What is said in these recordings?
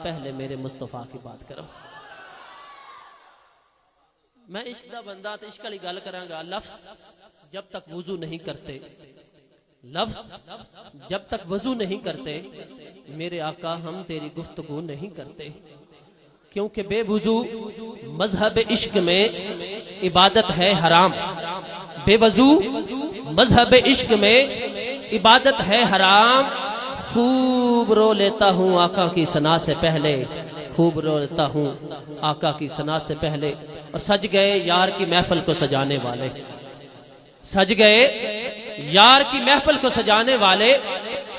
پہلے میرے مصطفیٰ کی بات کرو. میں عشق دا بندہ تو عشق والی گل کراں گا. لفظ جب تک وضو نہیں کرتے، لفظ جب تک وضو نہیں کرتے میرے آقا ہم تیری گفتگو نہیں کرتے، کیونکہ بے وضو مذہب عشق میں عبادت ہے حرام. بے وضو مذہب عشق میں عبادت ہے حرام. خوب رو لیتا ہوں آقا کی ثنا سے پہلے، خوب رو لیتا ہوں آقا کی ثنا سے پہلے. اور سج گئے یار کی محفل کو سجانے والے، سج گئے یار کی محفل کو سجانے والے،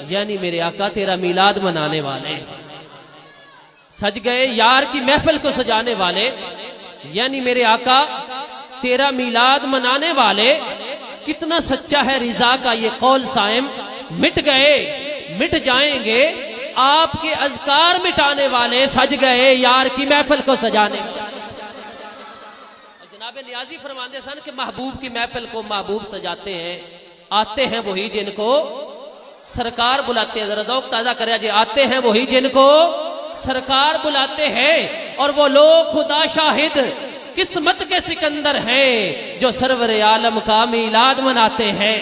یعنی میرے آقا تیرا میلاد منانے والے. سج گئے یار کی محفل کو سجانے والے، یعنی میرے آقا تیرا میلاد منانے والے. کتنا سچا ہے رضا کا یہ قول صائم. مٹ گئے مٹ جائیں گے آپ کے اذکار مٹانے والے، سج گئے یار کی محفل کو سجانے والے. جناب نیازی فرماندے سن کہ محبوب کی محفل کو محبوب سجاتے ہیں. آتے ہیں وہی جن کو سرکار بلاتے ہیں. ذرا ذوق تازہ کریا جی. آتے ہیں وہی جن کو سرکار بلاتے ہیں، اور وہ لوگ خدا شاہد قسمت کے سکندر ہیں جو سرور عالم کا میلاد مناتے ہیں.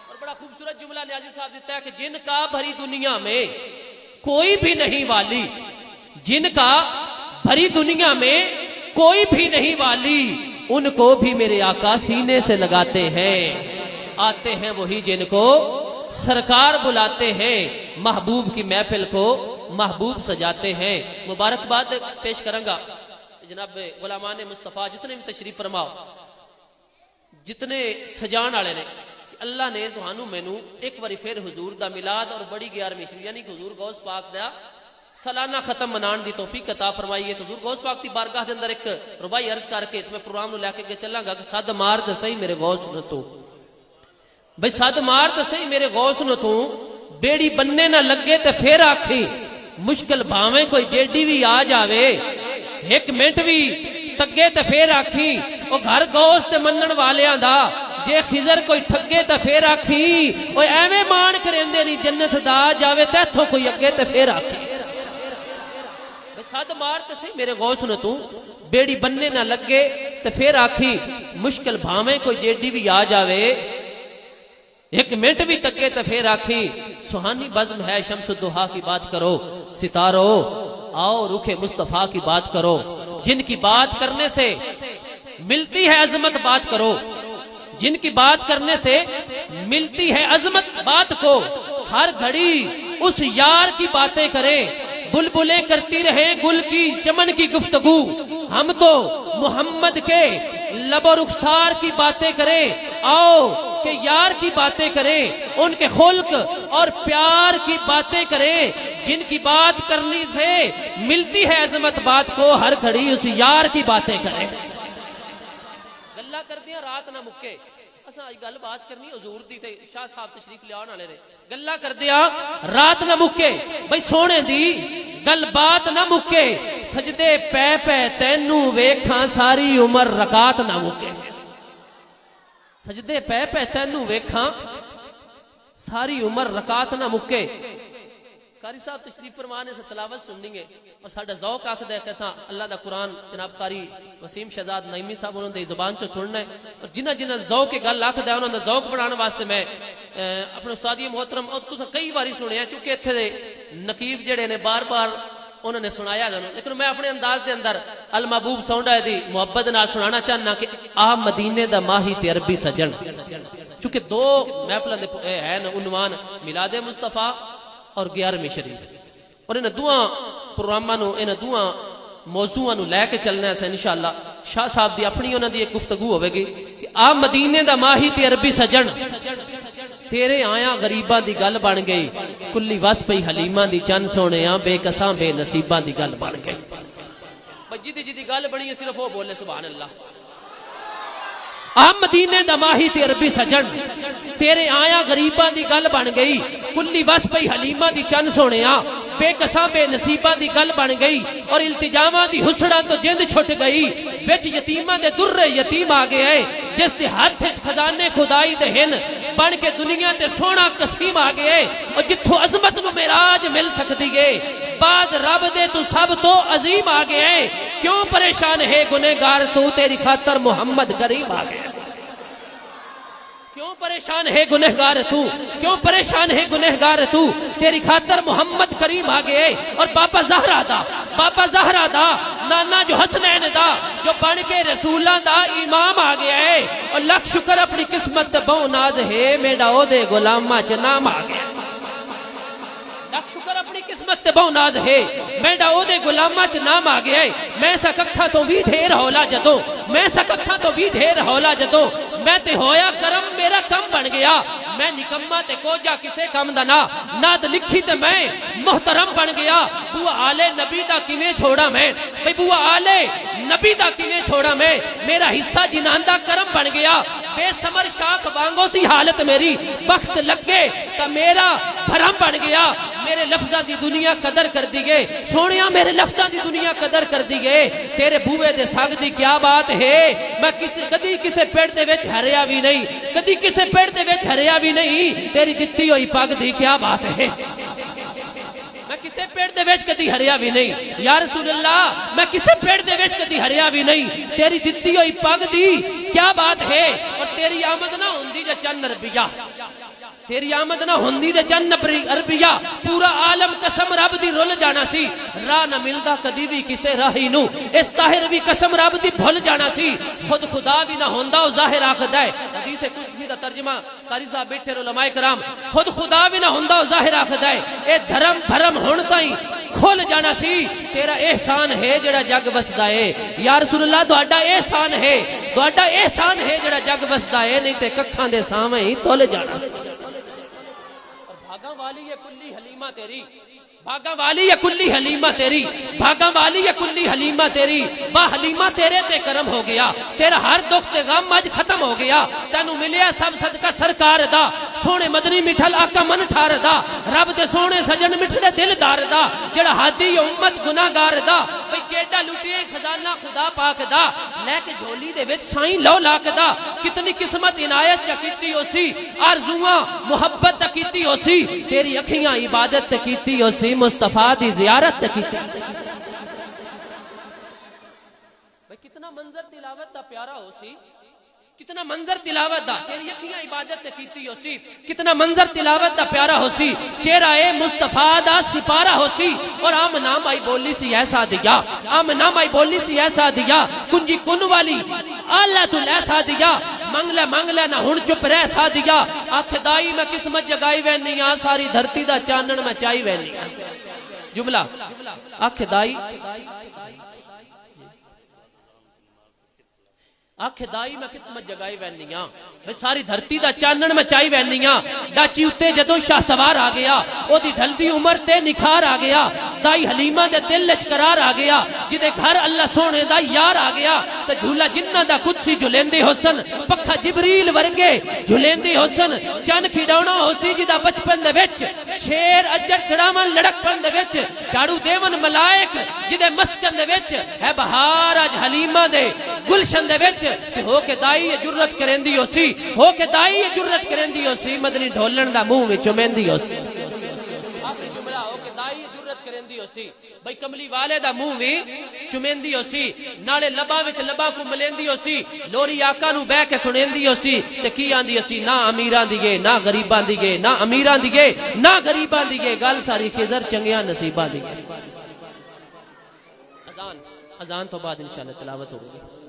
اور بڑا خوبصورت جملہ نیازی صاحب دیتا ہے کہ جن کا بھری دنیا میں کوئی بھی نہیں والی، جن کا بھری دنیا میں کوئی بھی نہیں والی، ان کو بھی میرے آقا سینے سے لگاتے ہیں. آتے ہیں وہی جن کو سرکار بلاتے ہیں، محبوب کی محفل کو محبوب سجاتے ہیں. مبارکباد پیش کروں گا جناب غلامان مصطفیٰ جتنے بھی تشریف فرماؤ، جتنے سجان والے نے. اللہ نے تہانو مینوں ایک واری پھر حضور دا میلاد اور بڑی 11ویں شریف یعنی کہ حضور غوث پاک دا سالانہ ختم منان دی توفیق عطا فرمائی ہے. تو حضور غوث پاک دی بارگاہ دے اندر ایک ربائی عرض کر کے میں پروگرام نو لے کے چلاں گا کہ صد مار تے صحیح میرے غوث نو تو، بھئی صد مار تے صحیح میرے غوث نو تو، بیڑی بننے نہ لگے تے پھر آکھی مشکل بھاویں کوئی جیڈی بھی آ جاوے، ایک منٹ بھی تگے تے پھر آکھی او گھر غوث تے منن والیاں دا. جے خضر کوئی ٹھگے تے پھر آکھی او ایویں مان کریندے نہیں جنت دا جاوے تیتھوں کوئی اگے تے پھر آکھی. صد مار تے صحیح میرے غوث نو تو، بیڑی بننے نہ لگے تے پھر آکھی مشکل بھاویں کوئی جیڈی بھی آ جاوے، ایک منٹ بھی تکے تے پھر آکھی سہانی بزم ہے شمس الضحیٰ کی بات کرو. ستارو آؤ رخ مصطفیٰ کی بات کرو. جن کی بات کرنے سے ملتی ہے عظمت بات کرو، جن کی بات کرنے سے ملتی ہے عظمت بات کو. ہر گھڑی اس یار کی باتیں کریں، بلبلیں کرتی رہے گل کی چمن کی گفتگو. ہم تو محمد کے لب و رخسار کی باتیں کریں. آؤ کہ یار کی باتیں کریں، ان کے خلق اور پیار کی باتیں کریں. جن کی بات کرنی تھے ملتی ہے عظمت بات کو، ہر گھڑی اس یار کی باتیں کریں. گلا کر دیا رات نہ مکے. اساں اج گل بات کرنی حضور دی تے شاہ صاحب تشریف لے آون والے نے. گلا کر دیا رات نہ مکے، بھئی سونے دی گل بات نہ مکے. سجدے پے پے تینوں ویکھاں ساری عمر رکعت نہ مکے. سجدے پے پے تینوں ویکھاں ساری عمر رکعت نہ مکے. قاری صاحب تشریف فرمانے سے تلاوت سننی ہے اور ساڈا ذوق آکھدا ہے کہ اساں اللہ دا قرآن جناب قاری وسیم شہزاد نعیمی صاحب انہوں نے زبان چوں سننا ہے. اور جنہ جنہ ذوق کی گل آکھدا ہے انہوں نے ذوق بڑھانے واسطے میں اپنے استادی محترم اور تساں کئی باری سنیا چونکہ ایتھے دے نقیب جڑے نے بار بار انہوں نے سنایا جانو، لیکن میں اپنے انداز دے اندر المحبوب سونڈا دی محبت نال سنانا چاہنا کہ آ مدینے دا ماہی تے عربی سجن. چونکہ دو محفلاں دے ہے عنوان میلاد مصطفیٰ اور 11ویں شریف، اور انہاں دوواں پروگراماں نو انہاں دوواں موضوعاں نو لے کے چلنا ہے انشاءاللہ. شاہ صاحب دی اپنی انہاں دی ایک گفتگو ہوے گی کہ آ مدینے دا ماہی تے عربی سجن، تیرے آیا غریباں دی گل بن گئی، کلی وس پئی حلیماں دی چن سونیاں بے کساں بے نصیباں دی گل بن گئی. جدی جدی گل بنی ہے صرف وہ بولے سبحان اللہ. آ مدینے دا ماہی تے عربی سجن، تیرے آیا غریباں دی گل بن گئی، کلی وس پئی حلیماں دی چن سونیاں بے کساں بے نصیباں دی گل بن گئی. اور التجاواں دی حسڑاں تو جند چھٹ گئی، وچ یتیماں دے در یتیم آ گئے، جس دے ہاتھ وچ خزانے خدائی دے ہن بن کے دنیا تے سونا قسیم آ گئے. اور جتھوں عظمت نو معراج مل سکدی ہے بعد رب دے تو سب تو عظیم آ گیا ہے، کیوں پریشان ہے گنہگار تو، تیری خاطر محمد کریم آ گیا۔ کیوں پریشان ہے گنہگار تو، کیوں پریشان ہے گنہگار تو، تیری خاطر محمد کریم آ گئے۔ اور بابا زہرا دا نانا جو حسنین دا جو بن کے رسولاں دا امام آ گیا ہے، اور لکھ شکر اپنی قسمت بہو ناز ہے، میڈا او دے غلاماں چ نام آ گیا۔ لکھ شکر اپنی قسمت تے بہو ناز ہے، میڈا او دے غلاماں چ نام آ گیا ہے۔ میں سا ککھا تو بھی ڈھیر ہولا جدوں، میں سا ککھا تو بھی ڈھیر ہولا جدوں، میں تے ہویا کرم میرا کم بن گیا۔ میں نکمہ تے کوجا کسے کم دا نات لکھی تے میں محترم بن گیا۔ بوا آلے نبی دا کیویں چھوڑا میں، بھئی بوا آلے نبی دا کیویں چھوڑا میں، میرا حصہ جناندہ کرم بن گیا۔ بے سمر شاک وانگو سی حالت میری، بخت لگے تا میرا بھرم بن گیا۔ میرے لفظاں دی دنیا قدر کر دی گئے، سونیا میرے لفظاں دی دنیا قدر کر دی گئے۔ تیرے بوئے دے ساگ دی کیا بات ہے، میں کدی کسے پیڑ دے وچ ہریا بھی نہیں، کدی کسے پیڑ دے وچ ہریا بھی نہیں، تیری دتی ہوئی پگ دی کیا بات ہے۔ میں کسے پیڑ دے وچ کدی ہریا بھی نہیں، یا رسول اللہ میں کسے پیڑ دے وچ کدی ہریا بھی نہیں، تیری دتی ہوئی پگ دی کیا بات ہے۔ اور تیری آمد نہ ہوندی دے چند ربیہ، تیری آمد نہ ہوندی دے چند عربیہ، پورا عالم قسم رب دی رول جانا سی۔ راہ نہ ملدا کدی بھی کسے راہی نو، اس طاہر بھی قسم رب دی بھول جانا سی۔ خود خدا بھی نہ ہوندا او ظاہر آکھدا ہے، حدیث قدسی دا ترجمہ قاری صاحب بیٹھے علماء کرام، خود خدا بھی نہ ہوندا او ظاہر آکھدا ہے، اے دھرم بھرم ہن تائیں کھول جانا سی۔ تیرا احسان ہے جڑا جگ بسدا ہے، یا رسول اللہ تہاڈا احسان ہے، تہاڈا احسان ہے جڑا جگ بسدا ہے، نہیں تے ککھاں دے سامنے ہی تول جانا سی۔ بھاگا والی یہ کلی حلیمہ تیری، بھاگا والی یہ کلی حلیمہ تیری، بھاگا والی یہ کلی حلیمہ تیری، با حلیمہ تیرے تے کرم ہو گیا، تیرا ہر دکھ تے غم اج ختم ہو گیا۔ تینو ملیا سب صدقہ سرکار دا، سونے مدنی مٹھل آقا من ٹھار دا، رب دے سونے سجن مٹھڑے دل دار دا، جڑا ہادی امت گناہگار دا، بھئی کیڈا لٹیا خزانہ خدا پاک دا، لے کے جھولی دے وچ سائیں لو لاک دا، کتنی قسمت عنایت چا کیتی ہو سی، آرزواں محبت تا کیتی ہو سی، تیری اکھیاں عبادت تے کیتی ہو سی، مصطفیٰ دی زیارت تے کیتی۔ بھئی کتنا منظر تلاوت دا پیارا ہو سی، کتنا منظر تلاوت دا، تیری اکھیاں عبادت تے کیتی ہو سی، کتنا منظر تلاوت دا پیارا ہو سی، چہرہ مصطفیٰ دا سپارہ ہو سی، اور آمنہ مائی بولی سی ایسا دیا، آمنہ مائی بولی سی ایسا دیا، کنجی کن والی اللہ تو ایسا دیا، منگلے نہ ہن چپ رہ سا دیا، آکھ دائی میں قسمت جگائی وینی آ، ساری دھرتی دا چانن میں چائی وینی آ۔ جملہ آکھ دائی آکھ دائی میں قسمت جگائی وینیاں، میں ساری دھرتی دا چانن میں چائی وینیاں، ڈاچی اتے جدوں شاہ سوار آ گیا، او دی ڈھل دی عمر تے نکھار آ گیا، دائی حلیمہ دے دل لچ قرار آ گیا، جدے گھر اللہ سونے دا یار آ گیا، تے جھولا جنہ دا قدسی جھلیندے حسن، پکھا جبریل ورگے جھلیندے حسن، چن کھڈاونا ہو سی جدا بچپن دے وچ، شیر اجڑ چڑاون لڑک پن دے وچ، جھاڑو دیون ملائک جدے مسکن دے وچ، ہے بہار اج حلیمہ دے گلشن دے وچ، ہو کے دائی یہ جرت کریندی ہو سی، ہو کے دائی یہ جرت کریندی ہو سی، مدنی ڈھولن دا منہ وچ چمیندی ہو سی۔ آخری جملہ ہو کے دائی یہ جرت کریندی ہو سی، بھئی کملی والے دا منہ وی چمیندی ہو سی، نالے لباں وچ لباں کو ملیندی ہو سی، لوری آقا نو بہ کے سنیندی ہو سی، تے کی آندی ہو سی، نہ امیراں دی گے نہ غریباں دی گے، نہ امیراں دی گے نہ غریباں دی گے، گل ساری خضر چنگیاں نصیباں دی گے۔ اذان تو بعد انشاءاللہ تلاوت ہوگی۔